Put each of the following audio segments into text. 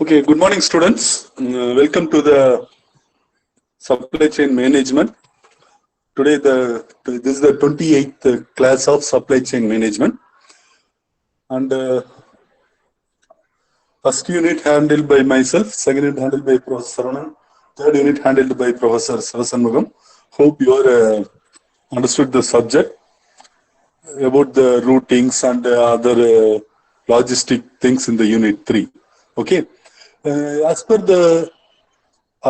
Okay, good morning, students. Welcome to the supply chain management. Today, this is the 28th class of supply chain management, and first unit handled by myself, second unit handled by Professor Saranan, third unit handled by Professor Sarasanmugam. Hope you are understood the subject about the routings and other logistic things in the unit 3. Okay, as per the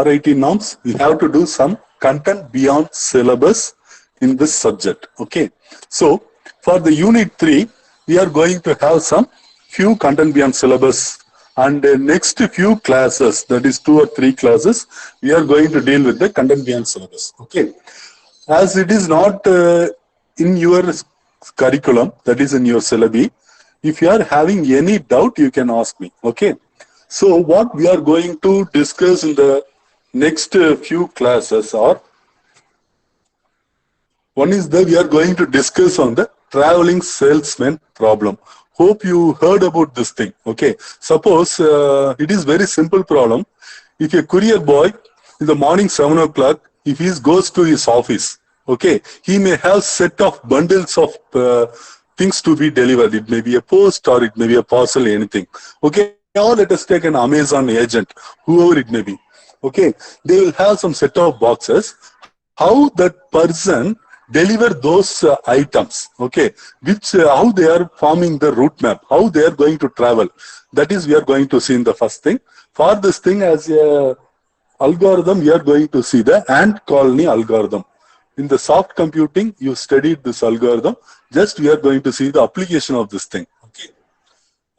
RIT norms, we have to do some content beyond syllabus in this subject. Okay. So for the unit 3, we are going to have some few content beyond syllabus, and next few classes, that is 2 or 3 classes, we are going to deal with the content beyond syllabus. Okay. As it is not in your curriculum, that is in your syllabi, if you are having any doubt, you can ask me. Okay. So what we are going to discuss in the next few classes are, one is that we are going to discuss on the traveling salesman problem. Hope you heard about this thing. Okay. Suppose it is very simple problem. If a courier boy in the morning 7 o'clock, if he goes to his office, okay, he may have set of bundles of things to be delivered. It may be a post or it may be a parcel, anything. Okay. Or let us take an Amazon agent, whoever it may be. Okay, they will have some set of boxes. How that person deliver those items, okay, which how they are forming the route map, how they are going to travel. That is, we are going to see in the first thing. For this thing, as a algorithm, we are going to see the ant colony algorithm. In the soft computing, you studied this algorithm. Just we are going to see the application of this thing.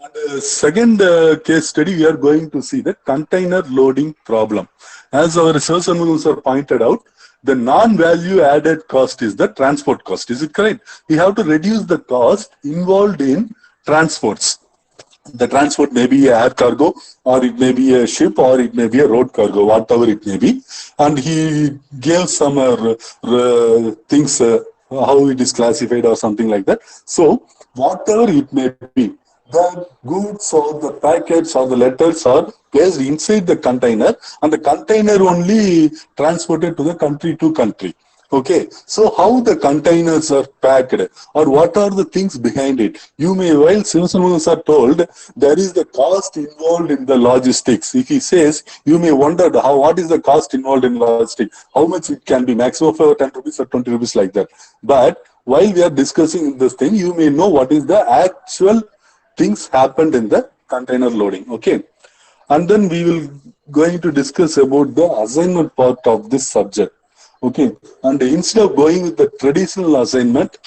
And second case study, we are going to see the container loading problem. As our research sir pointed out, the non-value added cost is the transport cost. Is it correct? We have to reduce the cost involved in transports. The transport may be air cargo, or it may be a ship, or it may be a road cargo, whatever it may be. And he gave some things, how it is classified or something like that. So whatever it may be, the goods or the packets or the letters are placed inside the container, and the container only transported to the country to country. Okay, so how the containers are packed, or what are the things behind it? You may, while Sivasanmugam are told, there is the cost involved in the logistics. If he says, you may wonder what is the cost involved in logistics, how much it can be, maximum for 10 rupees or 20 rupees like that. But while we are discussing this thing, you may know what is the actual things happened in the container loading. Okay, and then we will going to discuss about the assignment part of this subject. Okay, and instead of going with the traditional assignment,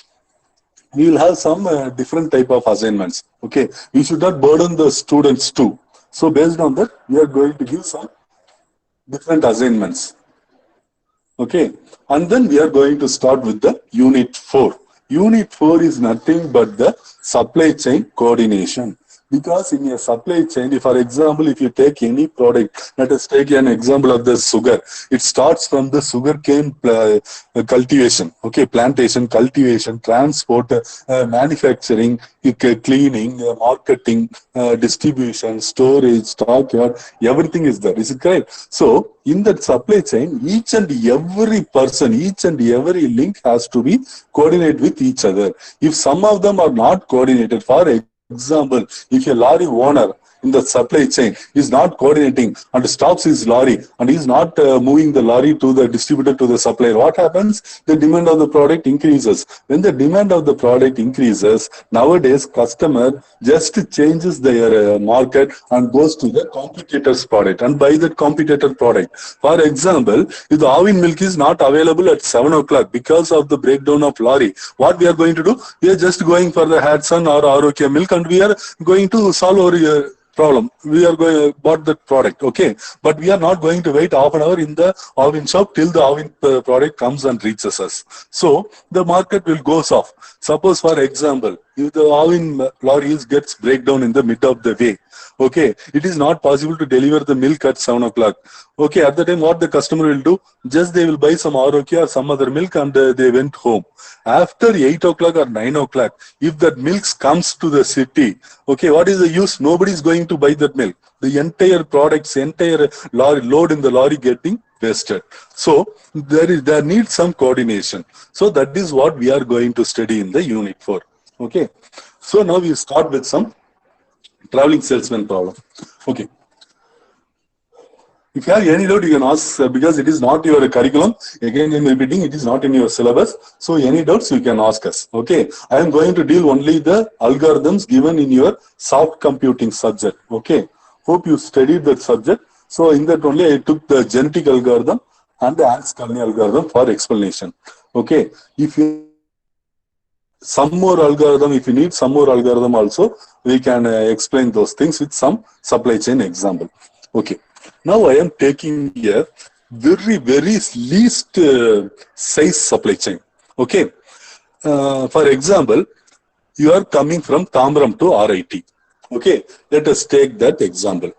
we will have some different type of assignments. Okay, we should not burden the students too. So based on that, we are going to give some different assignments. Okay, and then we are going to start with the unit 4. Unit 4 is nothing but the supply chain coordination. Because in a supply chain, for example, if you take any product, let us take an example of the sugar. It starts from the sugarcane cultivation, okay, plantation, cultivation, transport, manufacturing, cleaning, marketing, distribution, storage, stockyard, everything is there. Is it correct? So in that supply chain, each and every person, each and every link has to be coordinated with each other. If some of them are not coordinated, for example, if a lorry owner in the supply chain is not coordinating and stops his lorry and is not moving the lorry to the distributor, to the supplier, what happens? The demand of the product increases. When the demand of the product increases, nowadays customer just changes their market and goes to the competitor's product and buy that competitor product. For example, if the Avin milk is not available at 7 o'clock because of the breakdown of lorry, what we are going to do? We are just going for the Hudson or Arokya milk, and we are going to solve our problem. We are going to bought that product, okay, but we are not going to wait half an hour in the Avin shop till the Avin product comes and reaches us. So the market will go off. Suppose, for example, if the all-in lorry gets breakdown in the mid of the way, okay, it is not possible to deliver the milk at 7 o'clock. Okay, at the time, what the customer will do, just they will buy some ROK or some other milk and they went home. After 8 o'clock or 9 o'clock, if that milk comes to the city, okay, what is the use? Nobody is going to buy that milk. The entire products, entire lorry load in the lorry getting wasted. So there needs some coordination. So that is what we are going to study in the unit 4. Okay. So now we start with some traveling salesman problem. Okay. If you have any doubt, you can ask because it is not your curriculum. Again, I'm repeating, it is not in your syllabus. So any doubts, you can ask us. Okay. I am going to deal only the algorithms given in your soft computing subject. Okay. Hope you studied that subject. So in that only I took the genetic algorithm and the Anscombe algorithm for explanation. Okay. If you some more algorithm, if you need some more algorithm also, we can explain those things with some supply chain example. Okay. Now I am taking a very least size supply chain. Okay. For example, you are coming from Tambaram to RIT. Okay. Let us take that example.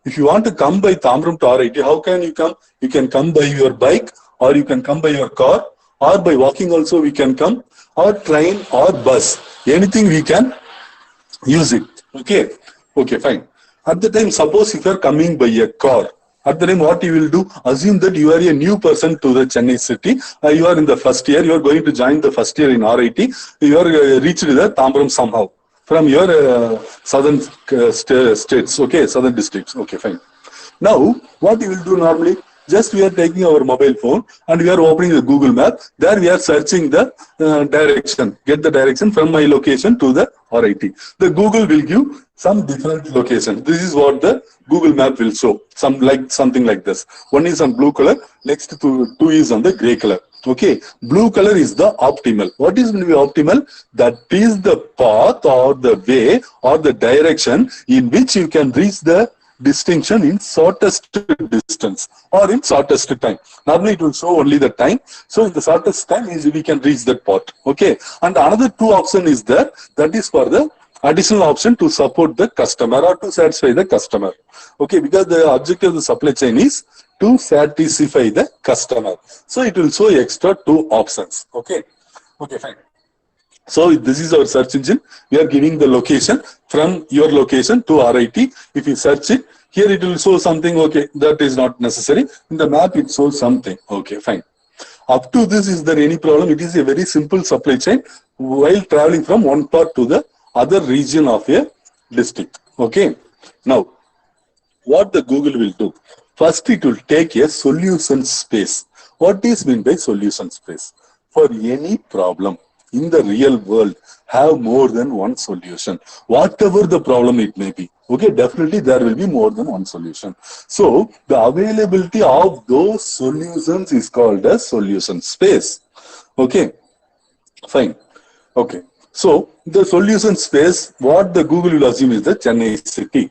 If you want to come by Tambaram to RIT, how can you come? You can come by your bike, or you can come by your car, or by walking also we can come, or train or bus. Anything we can use it. Okay. Okay, fine. At the time, suppose if you are coming by a car, at the time what you will do, assume that you are a new person to the Chennai city. You are in the first year, you are going to join the first year in RIT. You are reached the Tambaram somehow from your southern states, okay, southern districts. Okay, fine. Now, what you will do normally, just we are taking our mobile phone and we are opening the Google map. There we are searching the direction, get the direction from my location to the RIT. The Google will give some different location. This is what the Google map will show. Something like this. One is on blue color, next to two is on the gray color. Okay, blue color is the optimal. What is going to be optimal? That is the path or the way or the direction in which you can reach the distinction in shortest distance or in shortest time. Normally it will show only the time. So in the shortest time is we can reach that part. Okay. And another two option is there. That is for the additional option to support the customer or to satisfy the customer. Okay. Because the objective of the supply chain is to satisfy the customer. So it will show extra two options. Okay. Okay, fine. So this is our search engine. We are giving the location from your location to RIT. If you search it, here it will show something. Okay, that is not necessary. In the map, it shows something. Okay, fine. Up to this, is there any problem? It is a very simple supply chain while traveling from one part to the other region of a district. Okay. Now, what the Google will do? First, it will take a solution space. What is meant by solution space? For any problem in the real world, have more than one solution, whatever the problem it may be. Okay, definitely there will be more than one solution. So the availability of those solutions is called as solution space. Okay, fine. Okay, so the solution space, what the Google will assume is the Chennai city.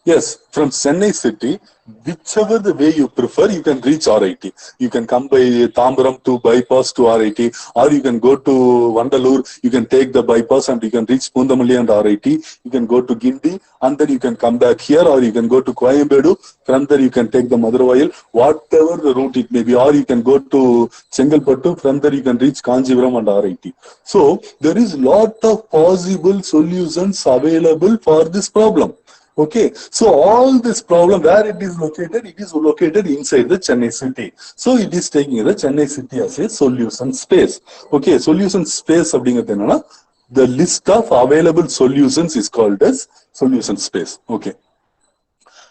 Yes, from Chennai city, whichever the way you prefer, you can reach RIT. You can come by Tambaram to bypass to RIT, or you can go to Vandalur, you can take the bypass and you can reach Pundamalli and RIT. You can go to Gindi and then you can come back here, or you can go to Coimbatore. From there you can take the Madurai, whatever the route it may be, or you can go to Chengalpattu. From there you can reach Kanjivaram and RIT. So there is lot of possible solutions available for this problem. Okay, so all this problem, where it is located inside the Chennai city. So it is taking the Chennai city as a solution space. Okay, solution space, the list of available solutions is called as solution space. Okay.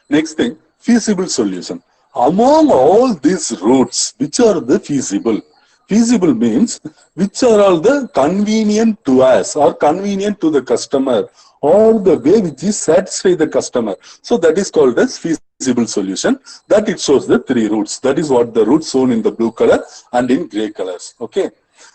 Next thing, feasible solution. Among all these routes, which are the feasible? Feasible means which are all the convenient to us or convenient to the customer, or the way which is satisfy the customer. So that is called as feasible solution. That it shows the three routes. That is what the routes shown in the blue color and in gray colors. Okay.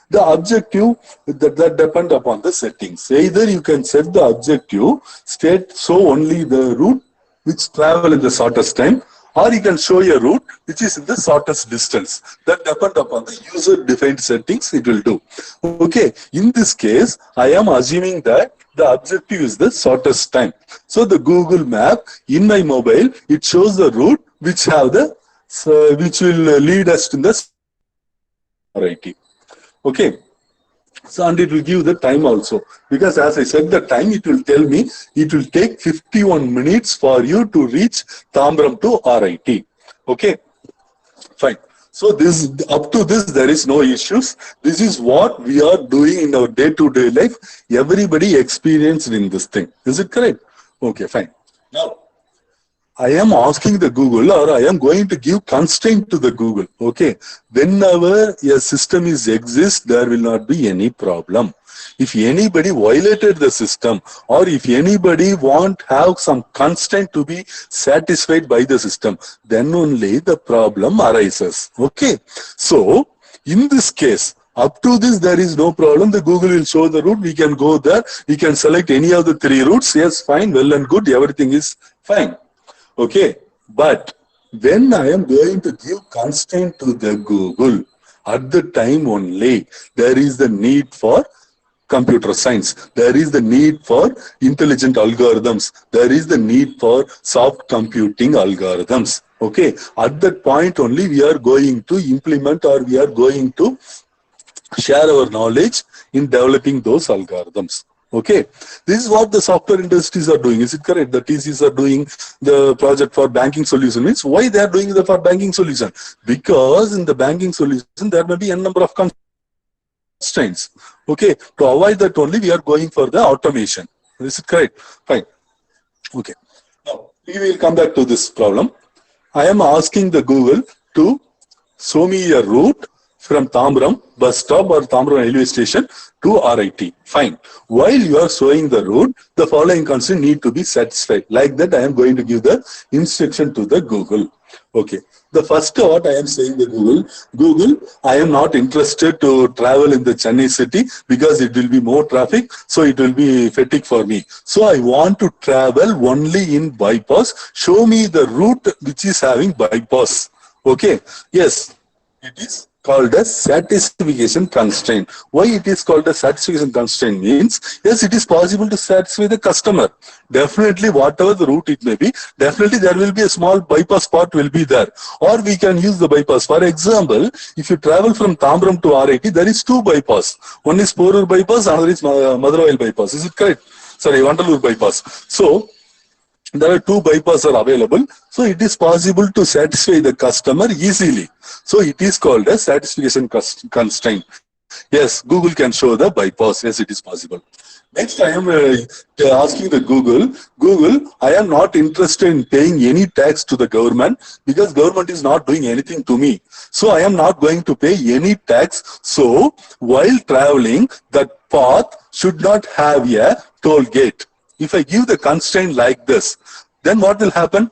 The objective that depend upon the settings. Either you can set the objective state show only the route which travel in the shortest time, or you can show a route which is in the shortest distance. That depend upon the user defined settings it will do. Okay, in this case, I am assuming that the objective is the shortest time. So the Google map in my mobile, it shows the route which have the, which will lead us to the RIT. Okay. So, and it will give the time also, because as I said the time, it will tell me it will take 51 minutes for you to reach Tambram to RIT. Okay, fine. So this, up to this, there is no issues. This is what we are doing in our day-to-day life. Everybody experienced in this thing. Is it correct? Okay, fine. Now, I am asking the Google, or I am going to give constraint to the Google. Okay. Whenever a system is exists, there will not be any problem. If anybody violated the system, or if anybody want have some constraint to be satisfied by the system, then only the problem arises. Okay. So, in this case, up to this, there is no problem. The Google will show the route. We can go there. We can select any of the 3 routes. Yes, fine, well and good. Everything is fine. Okay, but when I am going to give constraint to the Google, at the time only, there is the need for computer science. There is the need for intelligent algorithms. There is the need for soft computing algorithms. Okay, at that point only, we are going to implement, or we are going to share our knowledge in developing those algorithms. Okay, this is what the software industries are doing. Is it correct? The TCs are doing the project for banking solution. Means why they are doing the for banking solution? Because in the banking solution there may be a number of constraints. Okay, to avoid that only we are going for the automation. Is it correct? Fine. Okay. Now we will come back to this problem. I am asking the Google to show me a route from Tambram bus stop or Tambram railway station to RIT. Fine. While you are showing the route, the following constraint need to be satisfied. Like that, I am going to give the instruction to the Google. Okay. The first what I am saying to Google, I am not interested to travel in the Chennai city because it will be more traffic, so it will be fatigue for me. So I want to travel only in bypass. Show me the route which is having bypass. Okay. Yes, it is called a satisfaction constraint. Why it is called a satisfaction constraint means, yes, it is possible to satisfy the customer. Definitely, whatever the route it may be, definitely there will be a small bypass part will be there. Or we can use the bypass. For example, if you travel from Tambram to RIT, there is 2 bypass. One is Porur bypass, another is Madurai bypass. Is it correct? Sorry, Vandalur bypass. So, there are 2 bypasses are available, so it is possible to satisfy the customer easily. So it is called a satisfaction constraint. Yes, Google can show the bypass. Yes, it is possible. Next, I am asking the Google, I am not interested in paying any tax to the government because government is not doing anything to me. So I am not going to pay any tax. So while traveling, that path should not have a toll gate. If I give the constraint like this, then what will happen?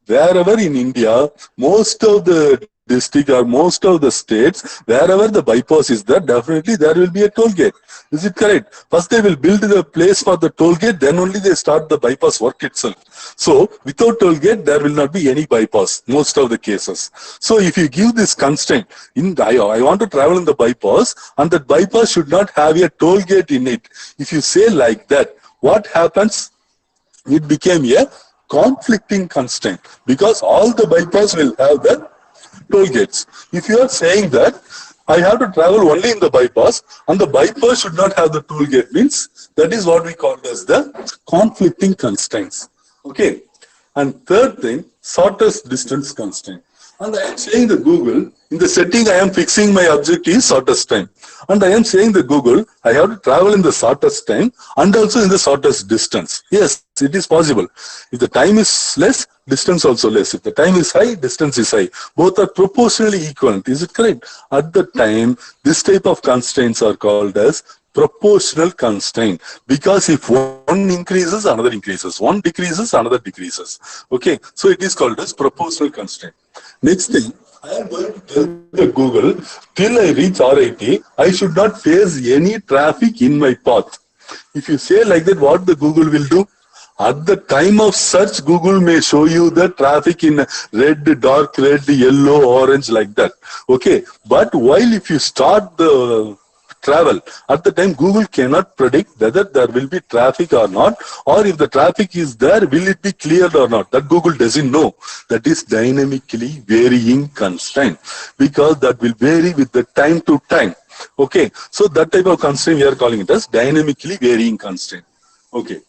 Wherever in India, most of the district or most of the states, wherever the bypass is there, definitely there will be a toll gate. Is it correct? First they will build the place for the toll gate, then only they start the bypass work itself. So without toll gate, there will not be any bypass, most of the cases. So if you give this constraint, I want to travel in the bypass, and that bypass should not have a toll gate in it. If you say like that, what happens? It became a conflicting constraint because all the bypass will have the toll gates. If you are saying that I have to travel only in the bypass and the bypass should not have the toll gate, means that is what we call as the conflicting constraints. Okay. And third thing, shortest distance constraint. And I am saying the Google, in the setting I am fixing my objective is shortest time. And I am saying the Google, I have to travel in the shortest time and also in the shortest distance. Yes, it is possible. If the time is less, distance also less. If the time is high, distance is high. Both are proportionally equivalent. Is it correct? At the time, this type of constraints are called as proportional constraint, because if one increases, another increases. One decreases, another decreases. Okay, so it is called as proportional constraint. Next thing, I am going to tell the Google, till I reach RIT, I should not face any traffic in my path. If you say like that, what the Google will do? At the time of search, Google may show you the traffic in red, dark red, yellow, orange, like that. Okay. But while if you start the travel, at the time Google cannot predict whether there will be traffic or not, or if the traffic is there, will it be cleared or not. That Google doesn't know. That is dynamically varying constraint, because that will vary with the time to time. Okay, so that type of constraint we are calling it as dynamically varying constraint. Okay.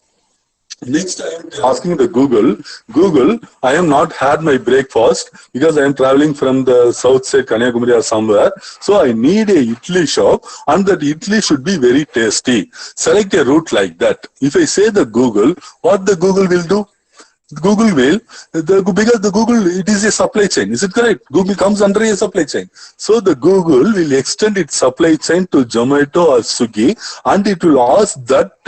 Next, I am asking the Google, I have not had my breakfast because I am traveling from the south side, Kanyakumari or somewhere. So I need a idli shop, and that idli should be very tasty. Select a route like that. If I say the Google, what the Google will do? Google will, because the Google, it is a supply chain. Is it correct? Google comes under a supply chain. So the Google will extend its supply chain to Zomato or Swiggy, and it will ask that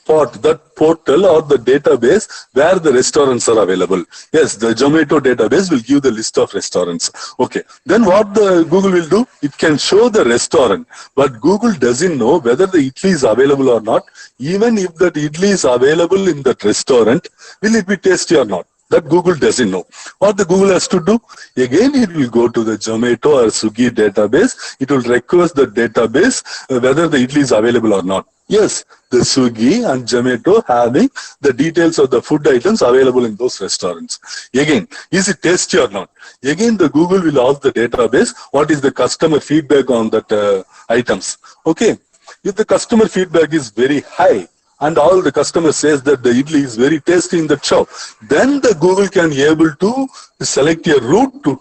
that portal or the database where the restaurants are available. Yes, the Zomato database will give the list of restaurants. Okay. Then what the Google will do? It can show the restaurant, but Google doesn't know whether the idli is available or not. Even if that idli is available in that restaurant, will it be tasty or not? That Google doesn't know. What the Google has to do? Again, it will go to the Zomato or Swiggy database. It will request the database whether the idli is available or not. Yes, the Swiggy and Zomato having the details of the food items available in those restaurants. Again, is it tasty or not? Again, the Google will ask the database, what is the customer feedback on that items? Okay, if the customer feedback is very high, and all the customer says that the idli is very tasty in the shop, then the Google can be able to select a route to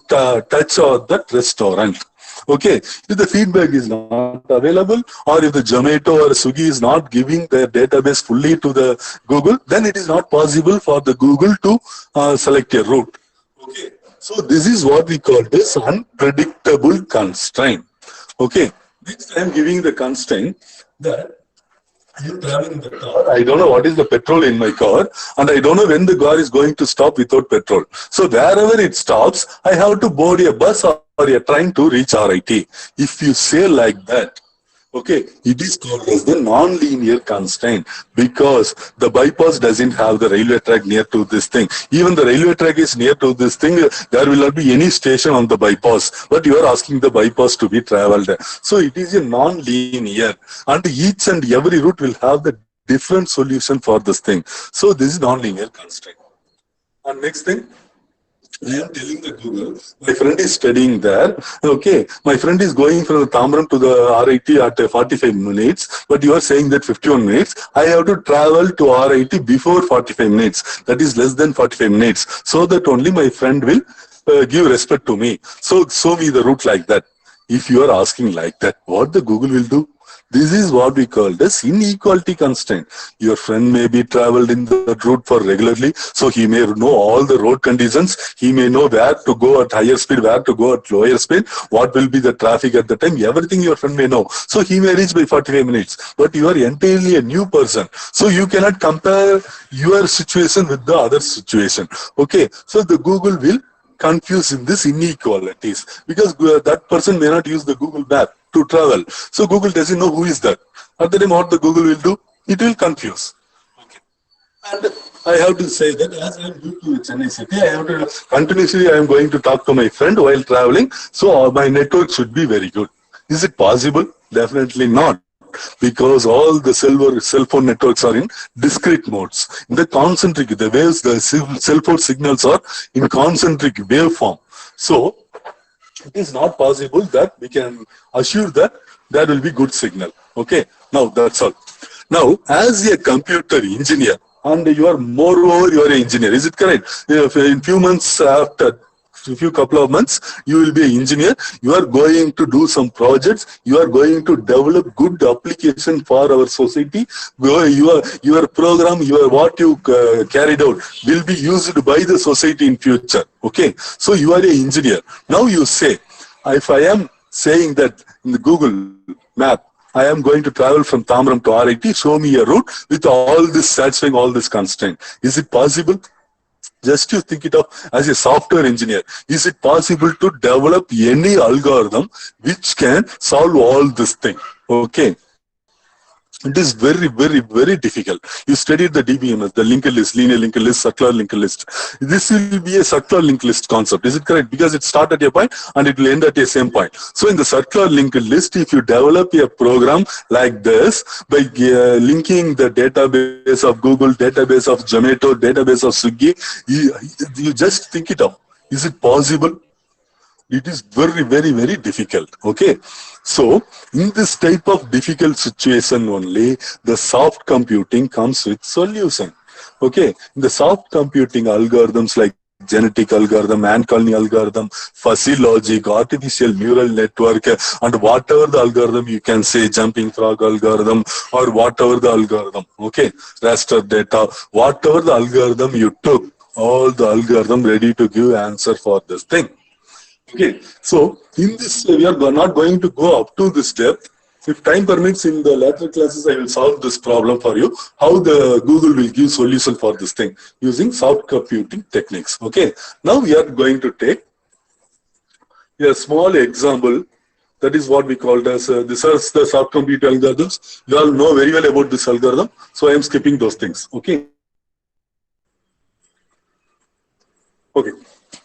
touch on that restaurant. Okay, if the feedback is not available, or if the Zomato or Swiggy is not giving their database fully to the Google, then it is not possible for the Google to select a route. Okay, so this is what we call this unpredictable constraint. Okay, next I am giving the constraint that I am traveling in the car. I don't know what is the petrol in my car, and I don't know when the car is going to stop without petrol. So wherever it stops, I have to board a bus or a train to reach RIT. If you say like that, okay, it is called as the non-linear constraint, because the bypass doesn't have the railway track near to this thing. Even the railway track is near to this thing, there will not be any station on the bypass, but you are asking the bypass to be traveled. So it is a non-linear, and each and every route will have the different solution for this thing. So this is non-linear constraint. And next thing, I am telling the Google, my friend is studying there. Okay, my friend is going from the Tambaram to the RIT at 45 minutes, but you are saying that 51 minutes. I have to travel to RIT before 45 minutes. That is less than 45 minutes. So that only my friend will give respect to me. So show me the route like that. If you are asking like that, what the Google will do? This is what we call as inequality constraint. Your friend may be traveled in the route for regularly, so he may know all the road conditions. He may know where to go at higher speed, where to go at lower speed, what will be the traffic at the time. Everything your friend may know. So he may reach by 45 minutes. But you are entirely a new person. So you cannot compare your situation with the other situation. Okay. So the Google will confuse in this inequalities, because that person may not use the Google map to travel. So Google doesn't know who is that. At the time, what the Google will do? It will confuse. Okay. And I have to say that as I am due to Chennai city, I have to continuously, I am going to talk to my friend while traveling. So my network should be very good. Is it possible? Definitely not. Because all the cell phone networks are in discrete modes. In the concentric, the waves, the cell phone signals are in concentric waveform. So it is not possible that we can assure that there will be good signal. Okay, now that's all. Now, as a computer engineer, and you are moreover, you are an engineer, is it correct? If in few months after, a couple of months, you will be an engineer. You are going to do some projects. You are going to develop good application for our society. Your program, what you carried out will be used by the society in future. Okay, so you are an engineer. Now you say, if I am saying that in the Google map, I am going to travel from Tambaram to RIT, show me a route with all this, satisfying all this constraint. Is it possible? Just you think it of as a software engineer. Is it possible to develop any algorithm which can solve all this thing? Okay. It is very, very, very difficult. You studied the DBMS, the linked list, linear linked list, circular linked list. This will be a circular linked list concept. Is it correct? Because it starts at a point and it will end at the same point. So in the circular linked list, if you develop a program like this by linking the database of Google, database of Zomato, database of Swiggy, you just think it up. Is it possible? It is very, very, very difficult. Okay. So in this type of difficult situation only, the soft computing comes with solution. Okay. In the soft computing algorithms like genetic algorithm, Anne-Colony algorithm, fuzzy logic, artificial neural network, and whatever the algorithm you can say, jumping frog algorithm, or whatever the algorithm, okay, raster data, whatever the algorithm you took, all the algorithm ready to give answer for this thing. Okay, so in this, we are not going to go up to this depth. If time permits, in the later classes, I will solve this problem for you, how the Google will give solution for this thing using soft computing techniques. Okay, now we are going to take a small example. That is what we called as, these are the soft computing algorithms. You all know very well about this algorithm, so I am skipping those things. Okay. Okay,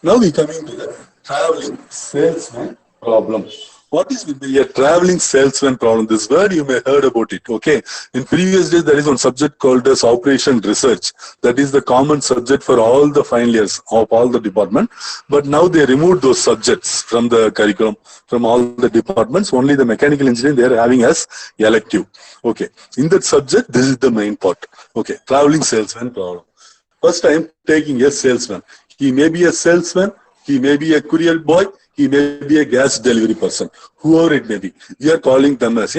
now we coming to the traveling salesman problem. What is with the traveling salesman problem? This word you may heard about it. Okay, in previous days there is one subject called as operation research. That is the common subject for all the final years of all the department. But now they removed those subjects from the curriculum from all the departments. Only the mechanical engineering they are having as elective. Okay, in that subject this is the main part. Okay, traveling salesman problem. First I am taking a salesman. He may be a salesman. He may be a courier boy. He may be a gas delivery person, whoever it may be. We are calling them as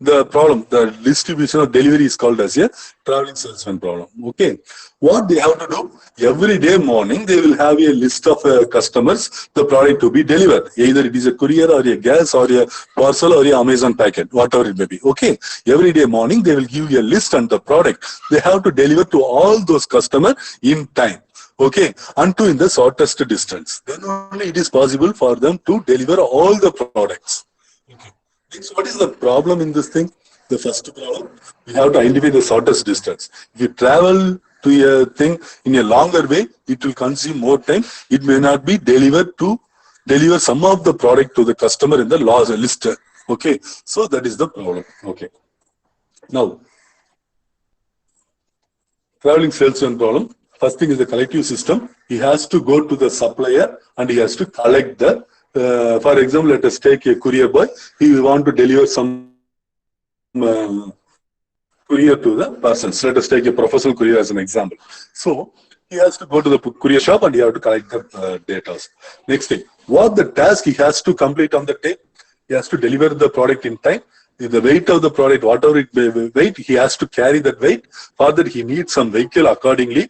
the problem, the distribution of delivery is called as a traveling salesman problem. Okay. What they have to do, every day morning, they will have a list of customers, the product to be delivered. Either it is a courier or a gas or a parcel or a Amazon packet, whatever it may be. Okay. Every day morning, they will give you a list and the product. They have to deliver to all those customers in time. Okay, and in the shortest distance. Then only it is possible for them to deliver all the products. Okay. So what is the problem in this thing? The first problem, we have to identify the shortest distance. If you travel to a thing in a longer way, it will consume more time. It may not be delivered to deliver some of the product to the customer in the list. Okay, so that is the problem. Okay. Now, traveling salesman problem. First thing is the collective system. He has to go to the supplier and he has to collect the, for example, let us take a courier boy. He will want to deliver some courier to the persons. Let us take a professional courier as an example. So he has to go to the courier shop and he has to collect the data. Next thing, what the task he has to complete on the day? He has to deliver the product in time. If the weight of the product, whatever it may weight, he has to carry that weight. Further, he needs some vehicle accordingly.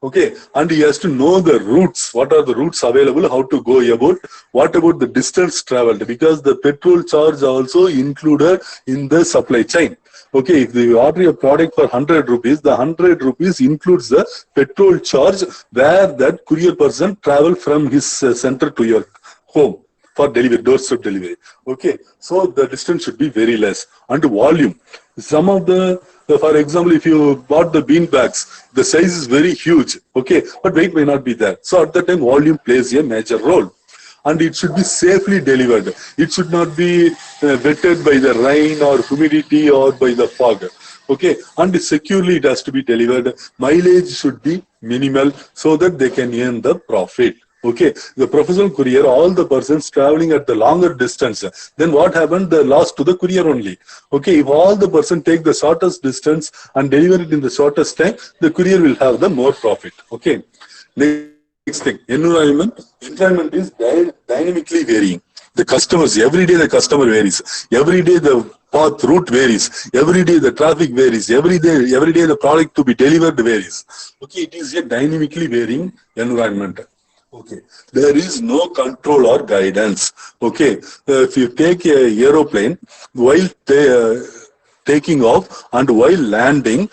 Okay, and he has to know the routes, what are the routes available, how to go about, what about the distance traveled, because the petrol charge also included in the supply chain. Okay, if you order a product for 100 rupees, the 100 rupees includes the petrol charge where that courier person travel from his center to your home for delivery, doorstep delivery. Okay, so the distance should be very less. And volume, some of the, for example, if you bought the bean bags, the size is very huge, okay, but weight may not be there. So at that time, volume plays a major role. And it should be safely delivered. It should not be wetted by the rain or humidity or by the fog. Okay, and securely it has to be delivered. Mileage should be minimal so that they can earn the profit. Okay, the professional courier, all the persons traveling at the longer distance, then what happened? The loss to the courier only. Okay, if all the person take the shortest distance and deliver it in the shortest time, the courier will have the more profit. Okay, next thing, environment. Environment is dynamically varying. The customers, every day the customer varies. Every day the path route varies. Every day the traffic varies. Every day the product to be delivered varies. Okay, it is a dynamically varying environment. Okay, there is no control or guidance. Okay, if you take a aeroplane, while taking off and while landing,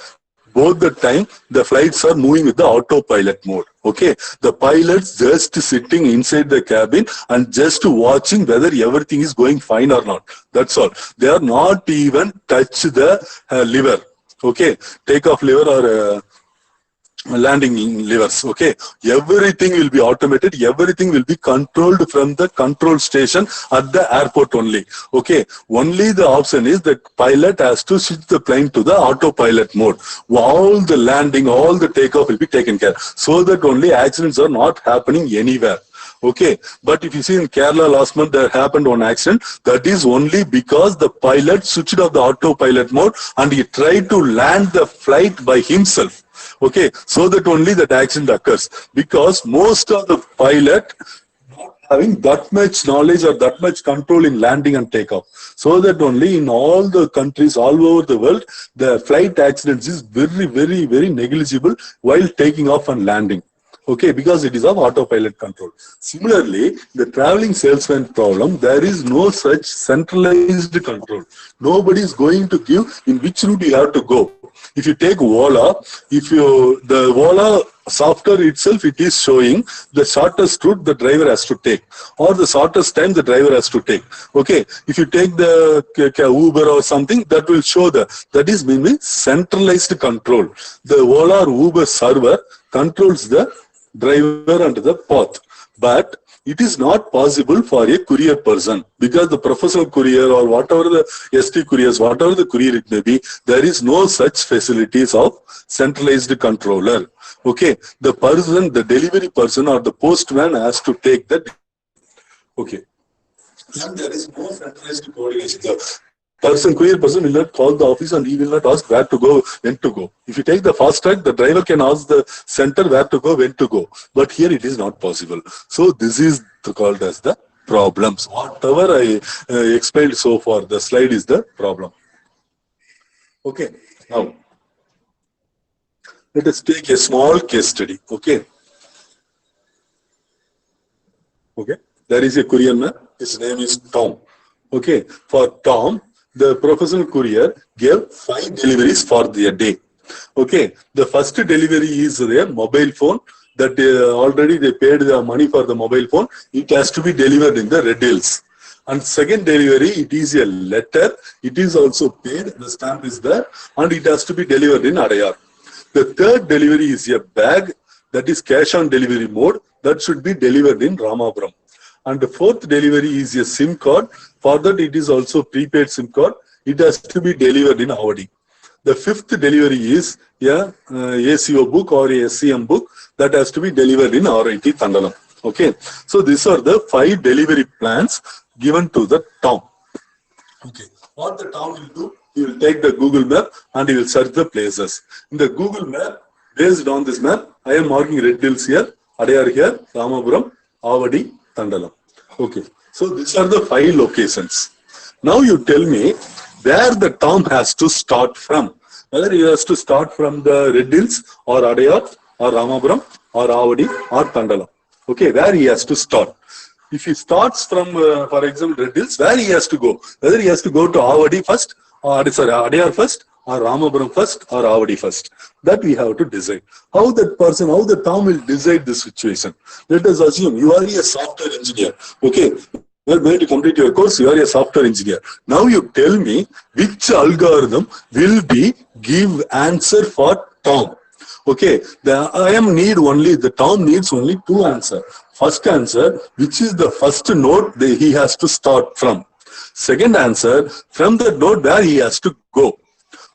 both the time the flights are moving with the autopilot mode. Okay, the pilots just sitting inside the cabin and just watching whether everything is going fine or not. That's all. They are not even touch the lever. Okay, takeoff lever or landing levers. Okay, everything will be automated, everything will be controlled from the control station at the airport only. Okay, only the option is that pilot has to switch the plane to the autopilot mode. All the landing, all the takeoff will be taken care, so that only accidents are not happening anywhere. Okay, but if you see in Kerala last month there happened one accident. That is only because the pilot switched off the autopilot mode and he tried to land the flight by himself. Okay, so that only that accident occurs, because most of the pilot not having that much knowledge or that much control in landing and takeoff. So that only in all the countries all over the world, the flight accidents is very negligible while taking off and landing. Okay, because it is of autopilot control. Similarly, the traveling salesman problem, there is no such centralized control. Nobody is going to give in which route you have to go. If you take Ola, the Ola software itself, it is showing the shortest route the driver has to take, or the shortest time the driver has to take. Okay, if you take the Uber or something, that will show that is mainly centralized control. The Ola or Uber server controls the driver and the path, but it is not possible for a courier person, because the professional courier or whatever the ST couriers, whatever the courier it may be, there is no such facilities of centralized controller. Okay, the person, the delivery person or the postman has to take that. Okay, and there is no centralized coordination. The courier person will not call the office and he will not ask where to go, when to go. If you take the fast track, the driver can ask the center where to go, when to go. But here it is not possible. So this is called as the problems. Whatever I explained so far, the slide is the problem. Okay, now let us take a small case study. Okay. Okay, there is a courier man. His name is Tom. Okay, for Tom, the professional courier gave 5 deliveries for the day. Okay, the first delivery is their mobile phone, that already they paid the money for the mobile phone. It has to be delivered in the Red Hills. And second delivery, it is a letter. It is also paid. The stamp is there, and it has to be delivered in Adayar. The third delivery is a bag, that is cash on delivery mode, that should be delivered in Ramapuram. And the fourth delivery is a SIM card. For that, it is also prepaid SIM card. It has to be delivered in Avadi. The fifth delivery is a ACO book or a SCM book, that has to be delivered in RIT Tandalam. Okay, so these are the 5 delivery plans given to the Tom. Okay, what the Tom will do, he will take the Google map and he will search the places. In the Google map, based on this map, I am marking Red Hills here, Adayar here, Ramapuram, Avadi, Tandalam. Okay, so these are the 5 locations. Now you tell me where the Tom has to start from. Whether he has to start from the Red Hills or Adayar or Ramapuram or Avadi or Tandalam. Okay, where he has to start. If he starts from, for example, Red Hills, where he has to go. Whether he has to go to Avadi first, or Adayar first, or Ramapuram first, or Avadi first. That we have to decide. How that person, how the Tom will decide the situation. Let us assume you are a software engineer. Okay, you are going to complete your course, you are a software engineer. Now you tell me which algorithm will be give answer for Tom. Okay, the Tom needs only 2 answers. First answer, which is the first node that he has to start from. Second answer, from the node where he has to go.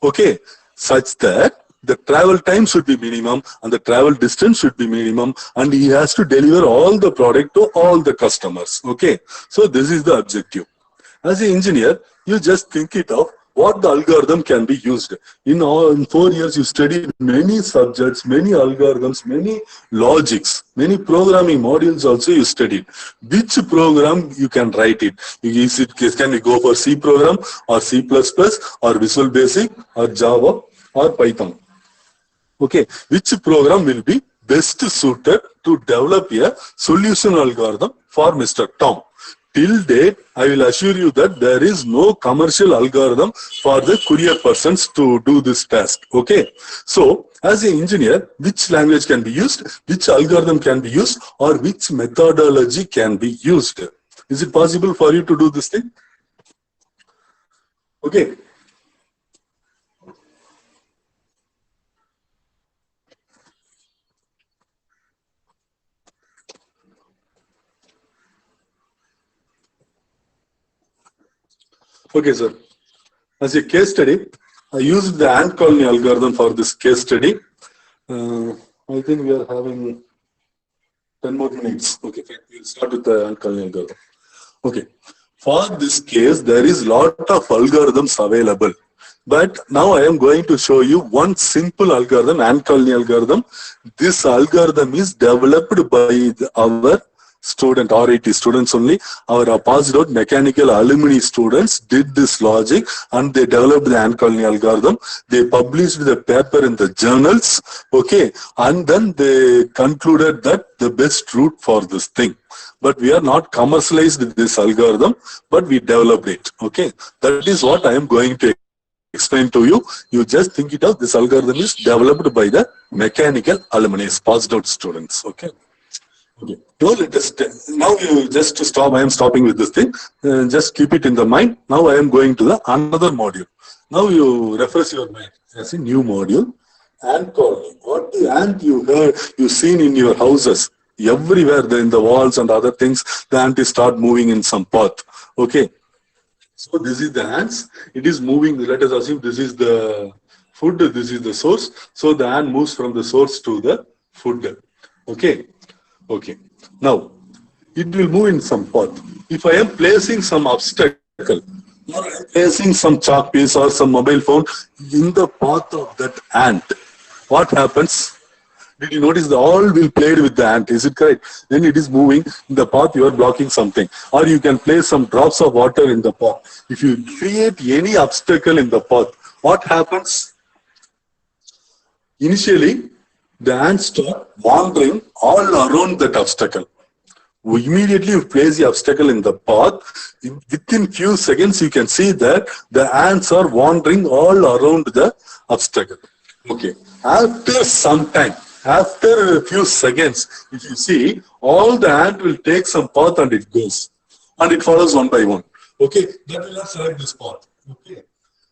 Okay, such that the travel time should be minimum and the travel distance should be minimum, and he has to deliver all the product to all the customers. Okay, so this is the objective. As an engineer, you just think it of what the algorithm can be used. In 4 years, you studied many subjects, many algorithms, many logics, many programming modules also you studied. Which program you can write it? Can we go for C program or C++ or Visual Basic or Java or Python? Okay, which program will be best suited to develop a solution algorithm for Mr. Tom? till date, I will assure you that there is no commercial algorithm for the courier persons to do this task. Okay. So, as an engineer, which language can be used, which algorithm can be used, or which methodology can be used? Is it possible for you to do this thing? Okay. Okay, sir. As a case study, I used the ant colony algorithm for this case study. I think we are having 10 more minutes. Okay, fine. We'll start with the ant colony algorithm. Okay. For this case, there is lot of algorithms available. But now I am going to show you one simple algorithm, ant colony algorithm. This algorithm is developed by our student, RIT students only. Our passed out mechanical alumni students did this logic and they developed the ant colony algorithm. They published the paper in the journals, okay, and then they concluded that the best route for this thing. But we are not commercialized this algorithm, but we developed it, okay. That is what I am going to explain to you. You just think it out. This algorithm is developed by the mechanical alumni, passed out students, okay. Okay. Now you just stop. I am stopping with this thing. Just keep it in the mind. Now I am going to the another module. Now you refresh your mind. As a new module. Ant colony. What the ant you heard, you seen in your houses everywhere in the walls and other things. The ant is start moving in some path. Okay. So this is the ants. It is moving. Let us assume this is the food. This is the source. So the ant moves from the source to the food. Okay. Okay. Now, it will move in some path. If I am placing some obstacle, or I am placing some chalk piece or some mobile phone in the path of that ant, what happens? Did you notice the all will played with the ant? Is it correct? Then it is moving in the path, you are blocking something. Or you can place some drops of water in the path. If you create any obstacle in the path, what happens? Initially, the ants start wandering all around that obstacle. We immediately place the obstacle in the path. Within few seconds, you can see that the ants are wandering all around the obstacle. Okay. After some time, after a few seconds, if you see, all the ant will take some path and it goes. And it follows one by one. Okay. That will not select this path. Okay.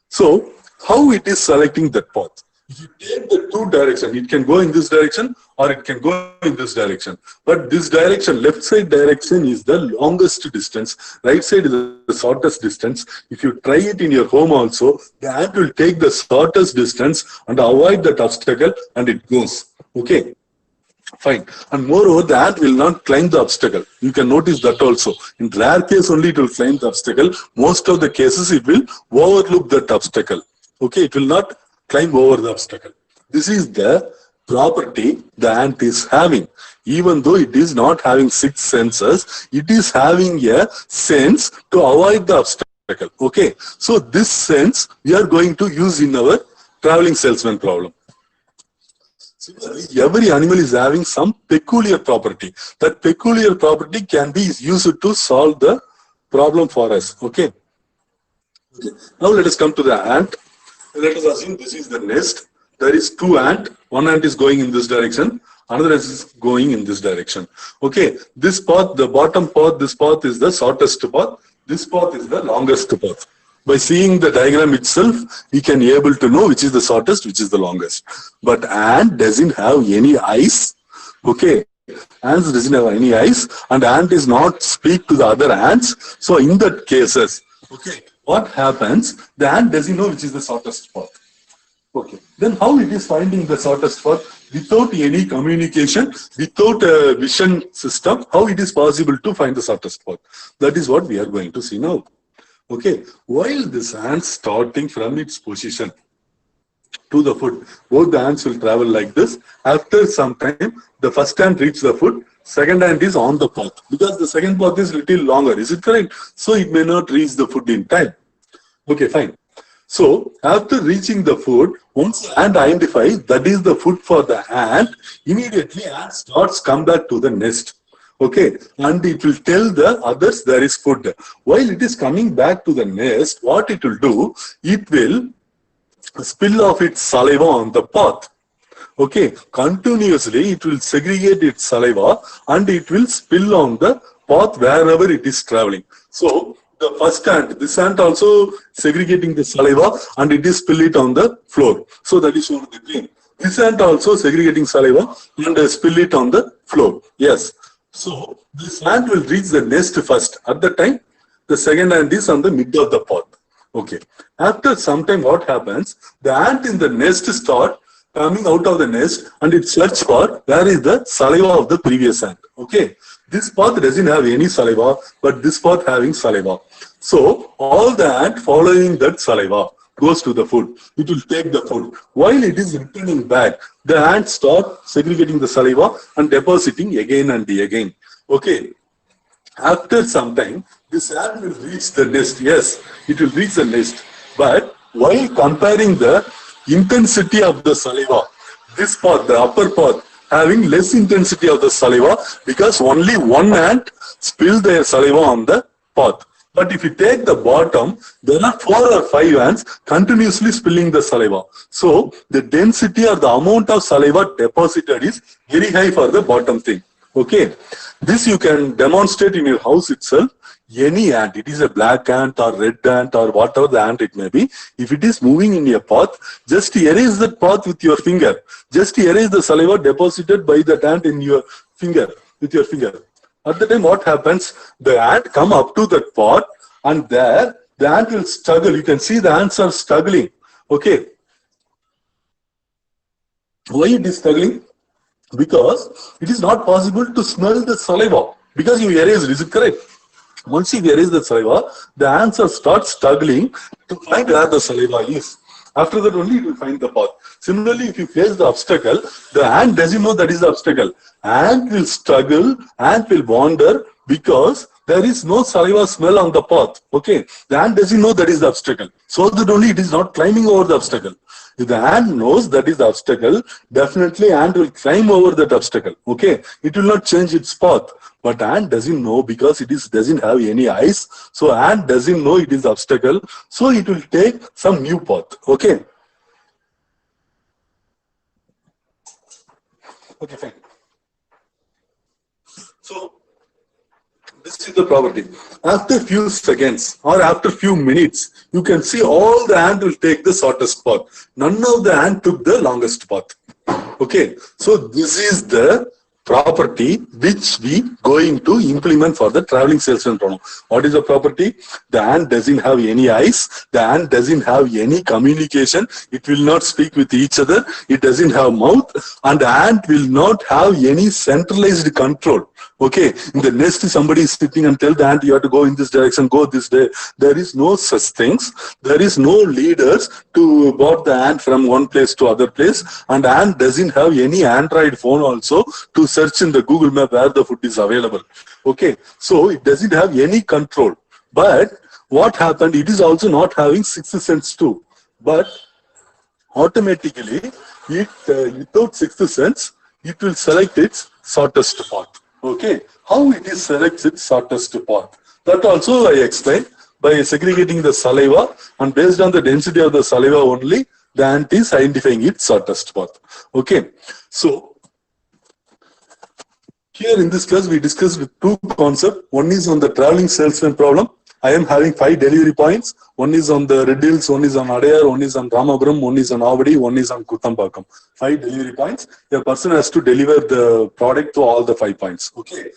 So, how it is selecting that path? If you take the two directions, it can go in this direction or it can go in this direction. But this direction, left side direction is the longest distance. Right side is the shortest distance. If you try it in your home also, the ant will take the shortest distance and avoid that obstacle and it goes. Okay. Fine. And moreover, the ant will not climb the obstacle. You can notice that also. In rare case only it will climb the obstacle. Most of the cases it will overlook that obstacle. Okay. It will not climb over the obstacle. This is the property the ant is having. Even though it is not having 6 senses, it is having a sense to avoid the obstacle. Okay. So this sense we are going to use in our traveling salesman problem. Similarly, every animal is having some peculiar property. That peculiar property can be used to solve the problem for us. Okay. Now let us come to the ant. Let us assume this is the nest. There is 2 ants. One ant is going in this direction. Another is going in this direction. Okay. This path, the bottom path, this path is the shortest path. This path is the longest path. By seeing the diagram itself, we can be able to know which is the shortest, which is the longest. But ant doesn't have any eyes. Okay. Ants doesn't have any eyes, and ant is not speak to the other ants. So in that cases, okay, what happens? The ant doesn't know which is the shortest path. Okay. Then how it is finding the shortest path without any communication, without a vision system? How it is possible to find the shortest path? That is what we are going to see now. Okay. While this ant starting from its position to the food, both the ants will travel like this. After some time, the first ant reaches the food. Second ant is on the path because the second path is little longer. Is it correct? So it may not reach the food in time. Okay, fine. So after reaching the food, once the ant identifies that is the food for the ant, immediately ant starts come back to the nest. Okay, and it will tell the others there is food. While it is coming back to the nest, what it will do, it will spill off its saliva on the path. Okay, continuously it will segregate its saliva and it will spill on the path wherever it is traveling. So the first ant, this ant also segregating the saliva and it is spill it on the floor. So that is shown in the green. This ant also segregating saliva and spill it on the floor. Yes. So this ant will reach the nest first. At the time, the second ant is on the mid of the path. Okay. After some time, what happens? The ant in the nest start coming out of the nest and it search for where is the saliva of the previous ant. Okay. This path doesn't have any saliva, but this path having saliva. So all the ant following that saliva goes to the food. It will take the food. While it is returning back, the ant start segregating the saliva and depositing again and again. Okay. After some time, this ant will reach the nest. Yes, it will reach the nest. But while comparing the intensity of the saliva, this path, the upper path, having less intensity of the saliva because only one ant spilled their saliva on the path. But if you take the bottom, there are 4 or 5 ants continuously spilling the saliva. So the density or the amount of saliva deposited is very high for the bottom thing. Okay. This you can demonstrate in your house itself. Any ant, it is a black ant or red ant or whatever the ant it may be. If it is moving in a path, just erase that path with your finger. Just erase the saliva deposited by that ant in your finger, with your finger. At the time, what happens? The ant come up to that pot and there the ant will struggle. You can see the ants are struggling. Okay. Why it is struggling? Because it is not possible to smell the saliva because you erased. Is it correct? Once you erase the saliva, the ants will start struggling to find where the saliva is. After that only it will find the path. Similarly, if you face the obstacle, the ant doesn't know that is the obstacle. Ant will struggle, ant will wander because there is no saliva smell on the path. Okay, the ant doesn't know that is the obstacle. So that only it is not climbing over the obstacle. If the ant knows that is the obstacle, definitely ant will climb over that obstacle. Okay, it will not change its path. But ant doesn't know because it doesn't have any eyes. So ant doesn't know it is obstacle. So it will take some new path. Okay. Okay, fine. So this is the property. After few seconds or after few minutes, you can see all the ant will take the shortest path. None of the ant took the longest path. Okay. So this is the property which we going to implement for the traveling salesman problem. What is the property? The ant doesn't have any eyes. The ant doesn't have any communication. It will not speak with each other. It doesn't have mouth. And the ant will not have any centralized control. Okay, in the nest somebody is sitting and tell the ant you have to go in this direction, go this day. There is no such things. There is no leaders to brought the ant from one place to other place. And ant doesn't have any Android phone also to search in the Google map where the food is available. Okay, so it doesn't have any control. But what happened? It is also not having sixth sense too. But automatically, it without sixth sense, it will select its shortest path. Okay, how it is selects its shortest path. That also I explained by segregating the saliva, and based on the density of the saliva only, the ant is identifying its shortest path. Okay, so here in this class we discussed two concepts. One is on the traveling salesman problem. I am having 5 delivery points. One is on the Red Hills, one is on Adayar, one is on Ramapuram, one is on Avadi, one is on Kuttambakam. 5 delivery points. The person has to deliver the product to all the 5 points. Okay.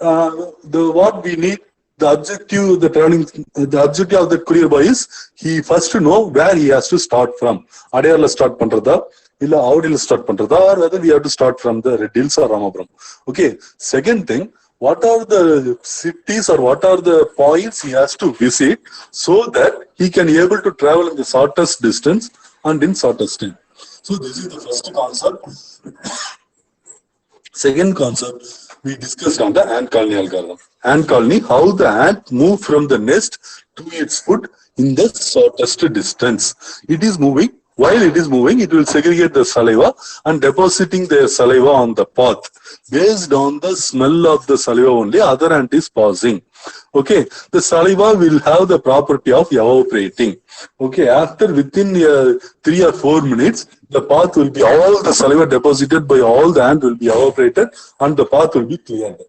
What we need, the objective, the objective of the courier boy is he first to know where he has to start from. Adayar la start pandratha, illa Avadi la start pandratha, or whether we have to start from the Red Hills or Ramapuram. Okay. Second thing, what are the cities or what are the points he has to visit so that he can be able to travel in the shortest distance and in shortest time. So this is the first concept. Second concept we discussed on the ant colony algorithm. Ant colony, how the ant move from the nest to its food in the shortest distance. It is moving While it is moving, it will segregate the saliva and depositing the saliva on the path. Based on the smell of the saliva only, other ant is passing. Okay, the saliva will have the property of evaporating. Okay, after within 3 or 4 minutes, the path will be, all the saliva deposited by all the ant will be evaporated and the path will be cleared.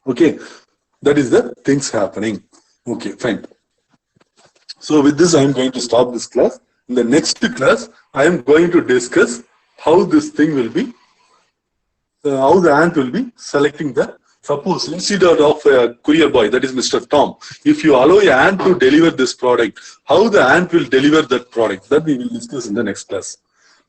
Okay, that is the things happening. Okay, fine. So with this, I am going to stop this class. In the next class, I am going to discuss how this thing will be, how the ant will be selecting the, suppose instead of a courier boy, that is Mr. Tom, if you allow an ant to deliver this product, how the ant will deliver that product, that we will discuss in the next class.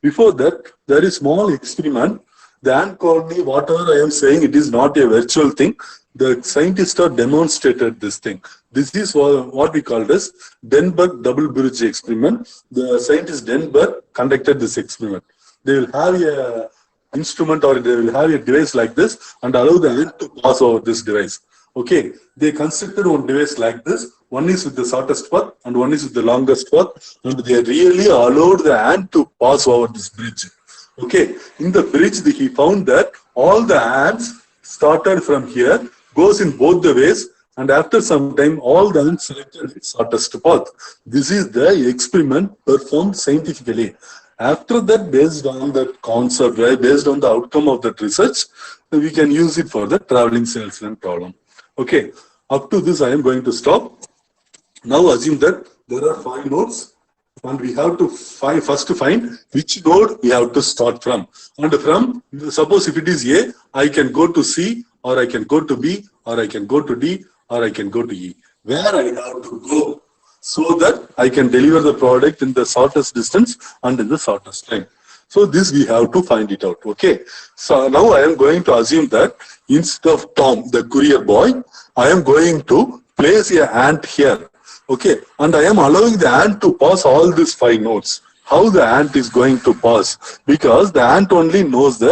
Before that, there is small experiment. The ant colony, whatever I am saying, it is not a virtual thing. The scientists have demonstrated this thing. This is what we call as Denberg double bridge experiment. The scientist Denberg conducted this experiment. They will have a instrument or they will have a device like this and allow the ant to pass over this device. Okay, they constructed one device like this. One is with the shortest path and one is with the longest path, and they really allowed the ant to pass over this bridge. Okay, in the bridge, he found that all the ants started from here, goes in both the ways, and after some time, all the ants selected the shortest path. This is the experiment performed scientifically. After that, based on that concept, right, based on the outcome of that research, we can use it for the traveling salesman problem. Okay, up to this, I am going to stop. Now assume that there are 5 nodes. And we have to first find which node we have to start from. And from, suppose if it is A, I can go to C, or I can go to B, or I can go to D, or I can go to E. Where I have to go so that I can deliver the product in the shortest distance and in the shortest time. So this we have to find it out. Okay. So now I am going to assume that instead of Tom, the courier boy, I am going to place an ant here. Okay, and I am allowing the ant to pass all these 5 nodes. How the ant is going to pass? Because the ant only knows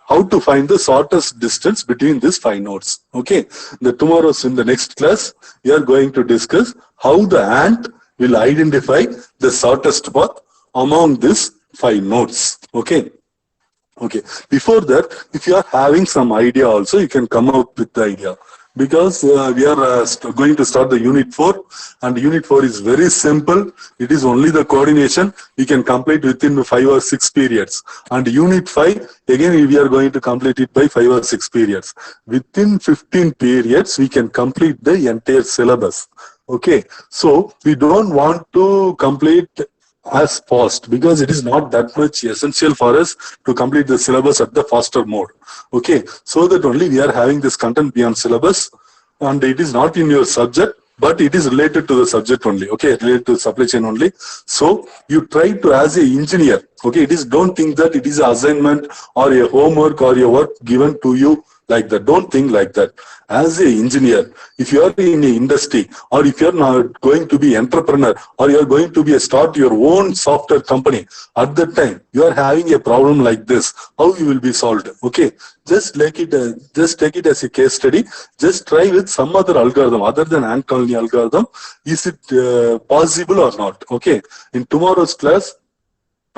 how to find the shortest distance between these 5 nodes. Okay, in the next class, we are going to discuss how the ant will identify the shortest path among these 5 nodes. Okay. Okay. Before that, if you are having some idea also, you can come up with the idea. Because we are going to start the unit 4, and unit 4 is very simple. It is only the coordination. We can complete within 5 or 6 periods. And unit 5, again, we are going to complete it by 5 or 6 periods. Within 15 periods, we can complete the entire syllabus. Okay. So we don't want to complete as fast because it is not that much essential for us to complete the syllabus at the faster mode. Okay, so that only we are having this content beyond syllabus, and it is not in your subject, but it is related to the subject only. Okay, related to supply chain only. So you try to, as an engineer, okay, it is, don't think that it is an assignment or a homework or a work given to you like that. Don't think like that. As an engineer, if you are in the industry, or if you are not going to be entrepreneur, or you are going to be start your own software company, at that time you are having a problem like this, how you will be solved? Okay, just take it as a case study. Just try with some other algorithm other than ant colony algorithm. Is it possible or not? Okay, in tomorrow's class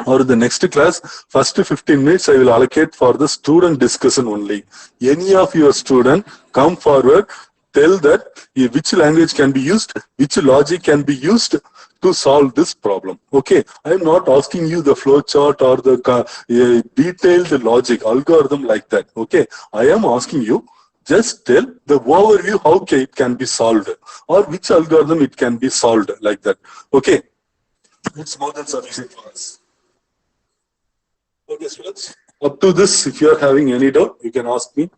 or the next class, first 15 minutes I will allocate for the student discussion only. Any of your student come forward, tell that which language can be used, which logic can be used to solve this problem. Okay, I am not asking you the flow chart or the detailed logic algorithm like that. Okay, I am asking you, just tell the overview how it can be solved or which algorithm it can be solved like that. Okay, it's more than sufficient for us. Okay, students, up to this, if you are having any doubt, you can ask me.